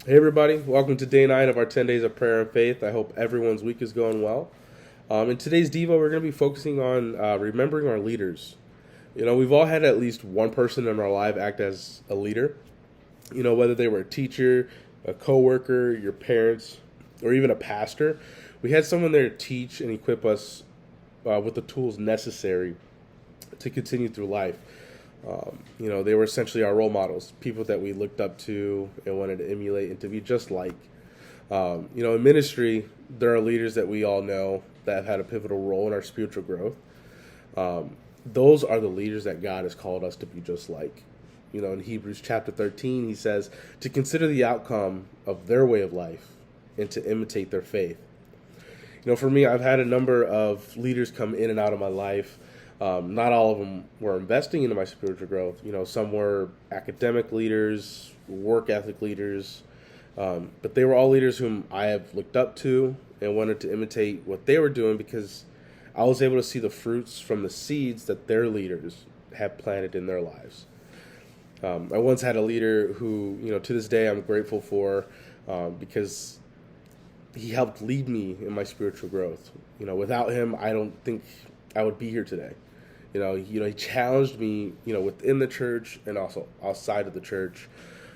Hey, everybody, welcome to day 9 of our 10 days of prayer and faith. I hope everyone's week is going well. In today's Devo, we're going to be focusing on remembering our leaders. We've all had at least one person in our life act as a leader, whether they were a teacher, a coworker, your parents, or even a pastor. We had someone there to teach and equip us with the tools necessary to continue through life. They were essentially our role models, people that we looked up to and wanted to emulate and to be just like. In ministry, there are leaders that we all know that have had a pivotal role in our spiritual growth. Those are the leaders that God has called us to be just like. In Hebrews chapter 13, he says to consider the outcome of their way of life and to imitate their faith. For me, I've had a number of leaders come in and out of my life. Not all of them were investing into my spiritual growth. Some were academic leaders, work ethic leaders, but they were all leaders whom I have looked up to and wanted to imitate what they were doing because I was able to see the fruits from the seeds that their leaders have planted in their lives. I once had a leader who, to this day I'm grateful for because he helped lead me in my spiritual growth. Without him, I don't think I would be here today. He challenged me, within the church and also outside of the church.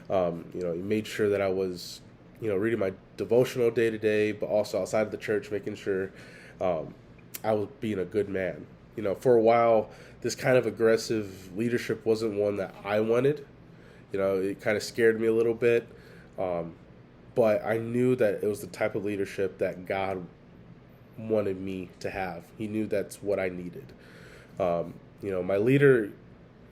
He made sure that I was, reading my devotional day to day, but also outside of the church, making sure I was being a good man. For a while, this kind of aggressive leadership wasn't one that I wanted. It kind of scared me a little bit. But I knew that it was the type of leadership that God wanted me to have. He knew that's what I needed. My leader,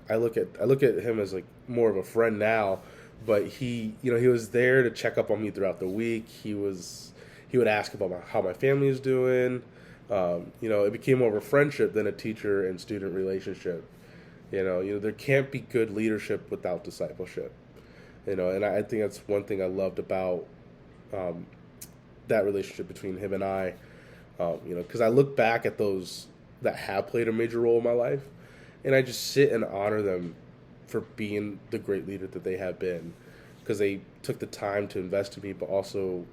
I look at him as like more of a friend now, but he was there to check up on me throughout the week. He would ask about how my family is doing. It became more of a friendship than a teacher and student relationship. There can't be good leadership without discipleship. And I think that's one thing I loved about that relationship between him and I. Because I look back at those that have played a major role in my life, and I just sit and honor them for being the great leader that they have been, because they took the time to invest in me, but also,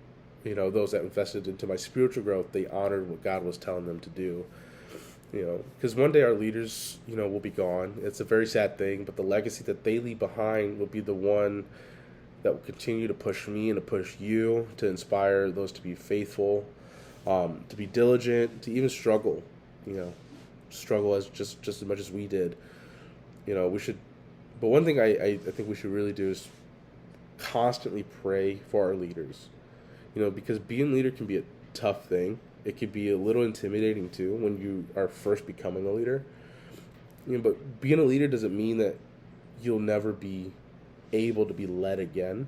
those that invested into my spiritual growth, they honored what God was telling them to do. Because one day our leaders, will be gone. It's a very sad thing, but the legacy that they leave behind will be the one that will continue to push me and to push you, to inspire those to be faithful, to be diligent, to even struggle. Struggle as just as much as we did. We should. But one thing I think we should really do is constantly pray for our leaders. Because being a leader can be a tough thing. It could be a little intimidating too when you are first becoming a leader. But being a leader doesn't mean that you'll never be able to be led again.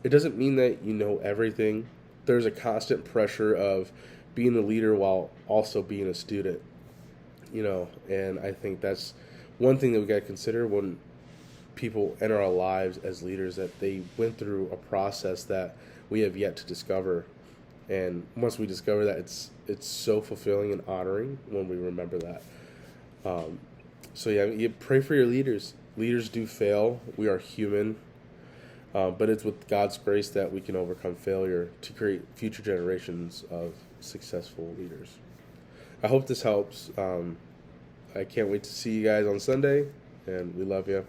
It doesn't mean that you know everything. There's a constant pressure of being a leader while also being a student. And I think that's one thing that we got to consider when people enter our lives as leaders, that they went through a process that we have yet to discover. And once we discover that, it's so fulfilling and honoring when we remember that. So yeah, you pray for your leaders. Leaders do fail. We are human. But it's with God's grace that we can overcome failure to create future generations of successful leaders. I hope this helps. I can't wait to see you guys on Sunday, and we love you.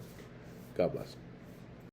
God bless.